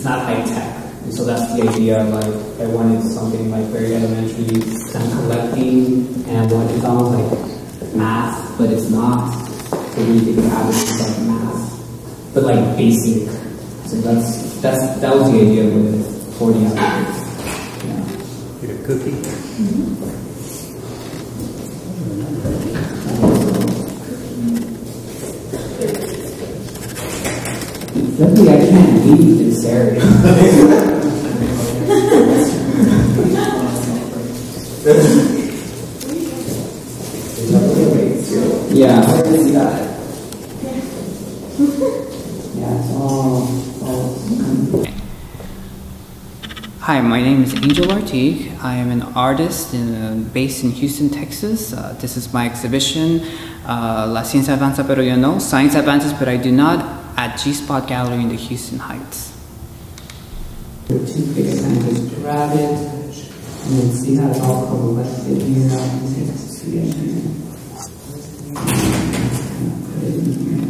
it's not high tech. And so that's the idea. Like I wanted something like very elementary, kind of collecting, and I wanted it's almost like math, but it's not. So when you think of abacus, it's like math, but like basic. So that was the idea with it for the abacus. Yeah. Get a cookie. Luckily, I can't leave this area. Yeah. Yeah, it's all. Hi, my name is Angel Artigue. I am an artist based in Houston, Texas. This is my exhibition, La Ciencia Avanza Pero Yo No, Science Advances But I Do Not, at G-Spot Gallery in the Houston Heights. The toothpick kind of just grab it, and then see how it's all collected here. See it here. Put it in here.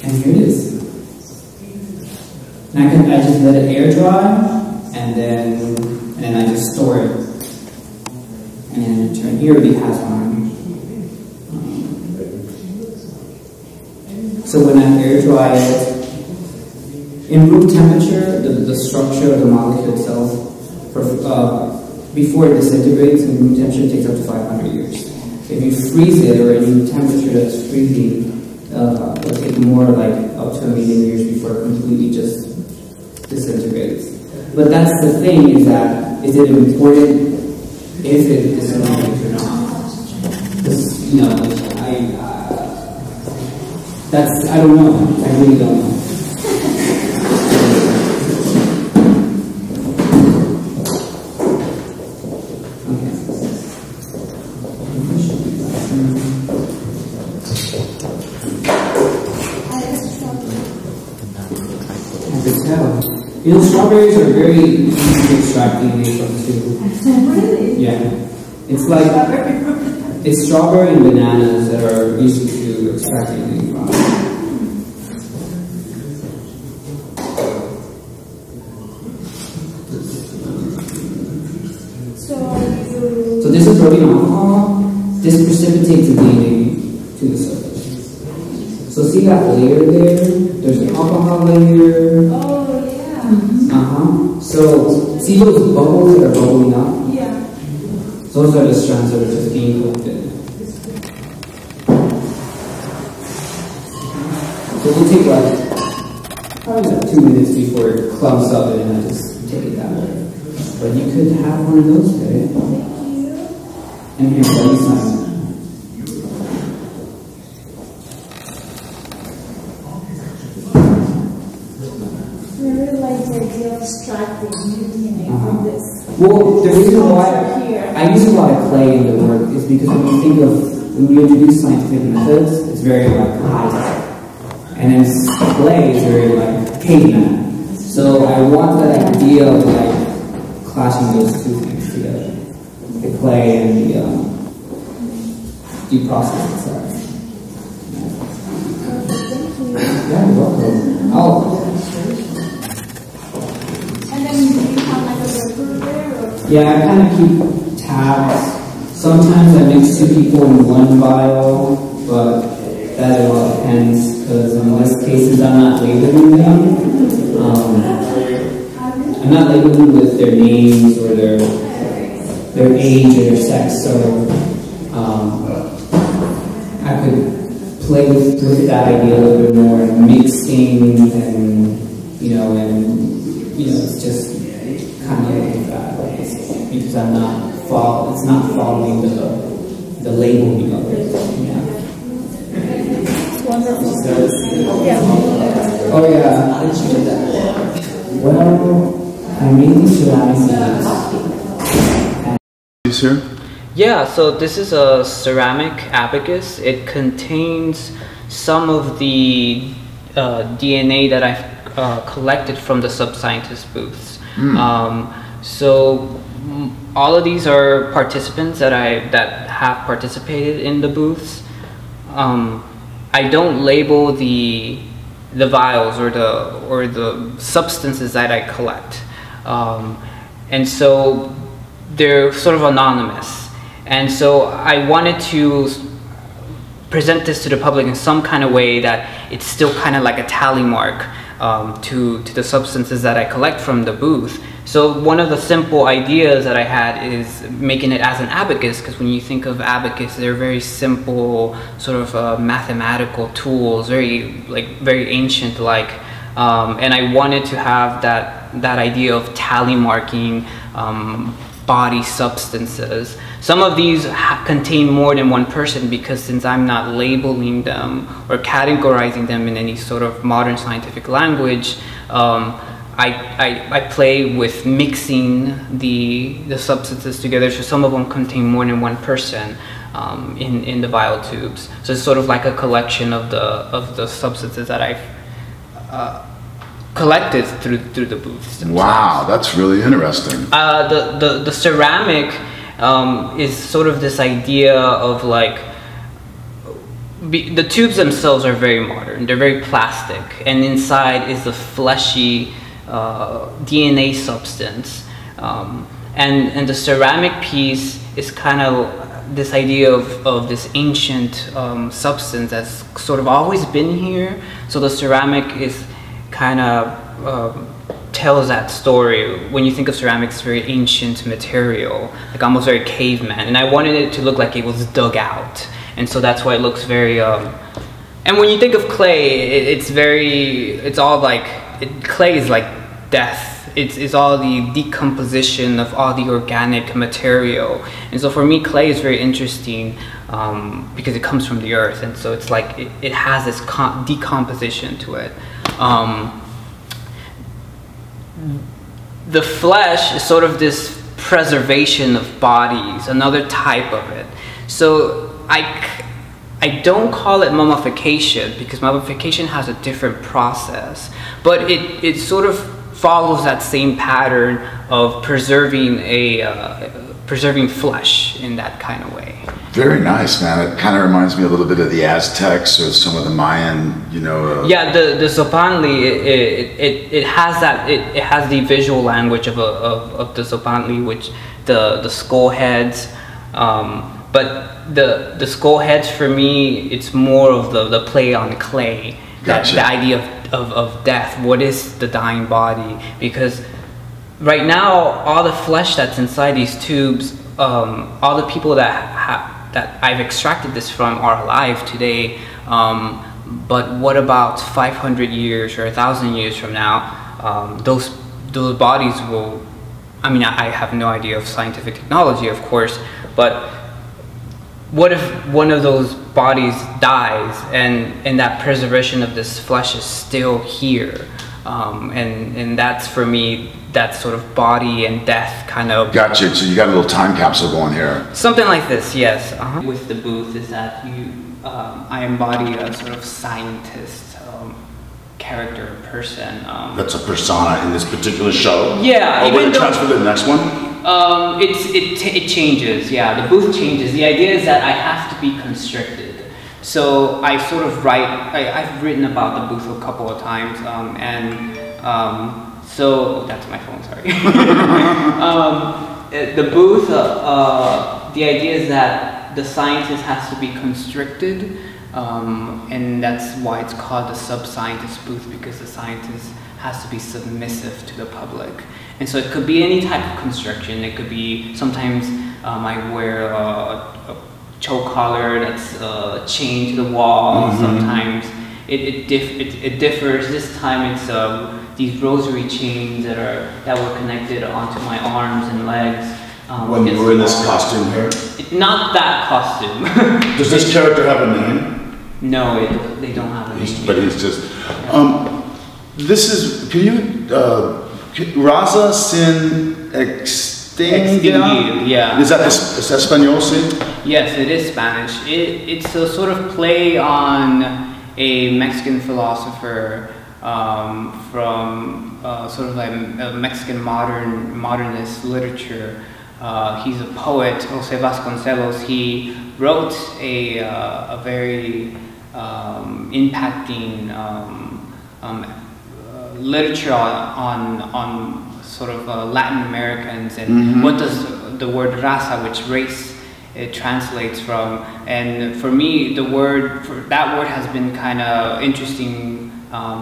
And here it is. And I just let it air dry, and then I just store it. And turn here it has one. So when I air dry it, in room temperature, the structure of the molecule itself, before it disintegrates in room temperature, it takes up to 500 years. If you freeze it, or in temperature that's freezing, it'll take more like up to 1 million years before it completely just disintegrates. But that's the thing, is that, is it important if it disintegrates or not? Because, you know, I don't know. I really don't know. Okay. I can tell. You know, strawberries are very easy to extract DNA from too. Really? Yeah. It's like, it's strawberry and bananas that are easy to extract DNA from. So this is rhodium alcohol. This precipitates the DNA to the surface. So see that layer there? There's an alcohol layer. Oh, yeah. So see those bubbles that are bubbling up? Yeah. Those are the strands that are just being collected. So we'll take like probably like 2 minutes before it clumps up, and I just take it that way. But you could have one of those today. Thank you. And here's the sign. I really like the idea of extracting DNA from this. Well, the reason why I use a lot of clay in the work is because when you think of, when you introduce scientific methods, it's very like high tech. And then clay is very like caveman. So I want that idea of like clashing those two things together. The clay and the process itself. Yeah, you're welcome. And then do you have like a record there? Or? Yeah, I kind of keep tabs. Sometimes I mix 2 people in one vial, but that all depends, because in most cases I'm not labeling them. I'm not labeling with their names or their age or their sex, so I could play with that idea a little bit more and mix things, and it's just kind of like that, because I'm not it's not following the labeling of it. Yeah. Wonderful. Oh yeah. How did you do that? Well, I mainly ceramic. Is here? Yeah, so this is a ceramic abacus. It contains some of the DNA that I've collected from the sub-scientist booths. So all of these are participants that have participated in the booths. I don't label the vials or the substances that I collect, and so they're sort of anonymous. And so I wanted to present this to the public in some kind of way that it's still kind of like a tally mark to the substances that I collect from the booth. So one of the simple ideas that I had is making it as an abacus, because when you think of abacus, they're very simple, sort of mathematical tools, very ancient like. And I wanted to have that idea of tally marking body substances. Some of these contain more than one person, because since I'm not labeling them or categorizing them in any sort of modern scientific language, I play with mixing the substances together, so some of them contain more than one person in the vial tubes. So it's sort of like a collection of the substances that I've collected through the booths themselves. Wow, that's really interesting. The ceramic is sort of this idea of like, the tubes themselves are very modern, they're very plastic, and inside is the fleshy DNA substance, and the ceramic piece is kind of this idea of this ancient substance that's sort of always been here. So the ceramic is kind of tells that story. When you think of ceramics, it's very ancient material, like almost very caveman, and I wanted it to look like it was dug out, and so that's why it looks very and when you think of clay, it's all like clay is like death. It's all the decomposition of all the organic material, and so for me clay is very interesting because it comes from the earth, and so it's like it has this decomposition to it. The flesh is sort of this preservation of bodies, another type of it. So I don't call it mummification, because mummification has a different process, but it sort of follows that same pattern of preserving preserving flesh in that kind of way. Very nice, man. It kind of reminds me a little bit of the Aztecs or some of the Mayan, you know. Yeah, the Zopantli, it has that. It has the visual language of the Zopantli, which the skull heads, but the skull heads for me, it's more of the play on clay. Gotcha. The idea of death. What is the dying body? Because right now, all the flesh that's inside these tubes, all the people that I've extracted this from are alive today. But what about 500 years or 1,000 years from now? Those bodies will. I mean, I have no idea of scientific technology, of course, but what if one of those bodies dies and that preservation of this flesh is still here? And that's, for me, that sort of body and death kind of. Gotcha. So you got a little time capsule going here. Something like this, yes. With the booth is that I embody a sort of scientist character, person. That's a persona in this particular show? Yeah. Oh, will it transfer to the next one? It changes, yeah. The booth changes. The idea is that I have to be constricted. So I sort of I've written about the booth a couple of times, so that's my phone, sorry. The booth, the idea is that the scientist has to be constricted, and that's why it's called the sub-scientist booth, because the scientist has to be submissive to the public. And so it could be any type of constriction. It could be, sometimes I wear a choke collar that's chained to the wall. Mm-hmm. Sometimes it differs. This time it's these rosary chains that were connected onto my arms and legs. When you were in this costume here? Not that costume. Does this character have a name? No, they don't have a name. But he's just. This is. Can you? Raza sin extinguida? Yeah. Is that Espanol? Yes, it is Spanish. It's a sort of play on a Mexican philosopher from sort of like a Mexican modernist literature. He's a poet, Jose Vasconcelos. He wrote a very impacting literature on sort of Latin Americans, and what does the word raza, which race it translates from, and for me that word has been kind of interesting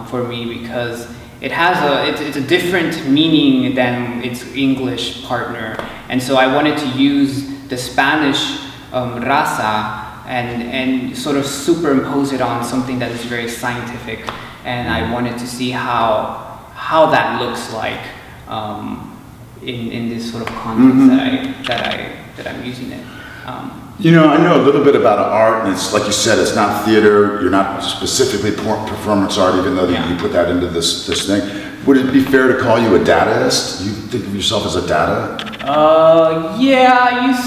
for me because it has it's a different meaning than its English partner, and so I wanted to use the Spanish raza and sort of superimpose it on something that is very scientific, and I wanted to see how that looks like in this sort of context that I'm using it. You know, I know a little bit about art, and it's like you said, it's not theater. You're not specifically performance art, even though you put that into this thing. Would it be fair to call you a dadaist? You think of yourself as a dada? Yeah, I use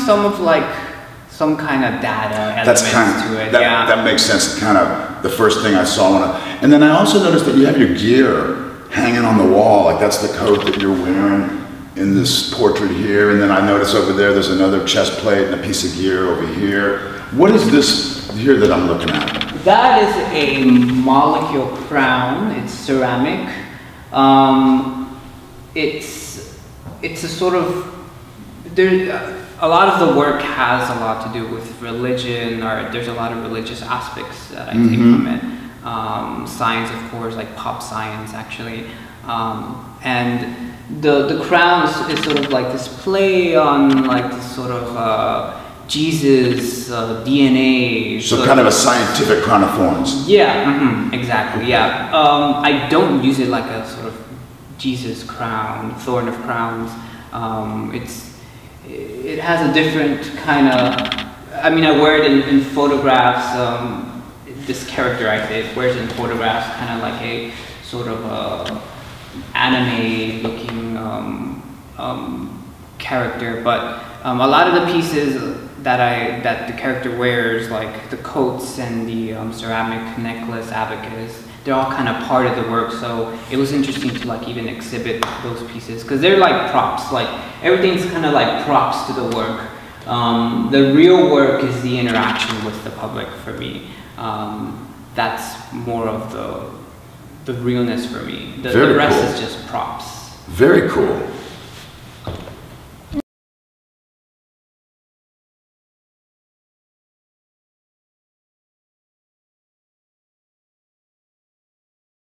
some kind of dada elements to it. That makes sense. Kind of the first thing I saw and then I also noticed that you have your gear hanging on the wall, like that's the coat that you're wearing in this portrait here, and then I notice over there's another chest plate and a piece of gear over here. What is this here that I'm looking at? That is a molecule crown. It's ceramic. It's a sort of a lot of the work has a lot to do with religion, or there's a lot of religious aspects that I take from it. Science, of course, like pop science, actually. And the crown is sort of like this play on like this sort of Jesus DNA. So kind of a scientific crown of thorns. Yeah, exactly, yeah. I don't use it like a sort of Jesus crown, thorn of crowns. It has a different kind of, I mean, I wear it in photographs. This character I say wears it in photographs, kind of like a sort of anime looking character, but a lot of the pieces that the character wears, like the coats and the ceramic necklace, abacus, they're all kind of part of the work, so it was interesting to like even exhibit those pieces because they're like props, like everything's kind of like props to the work. The real work is the interaction with the public for me. That's more of the realness for me. The rest is just props. Very cool.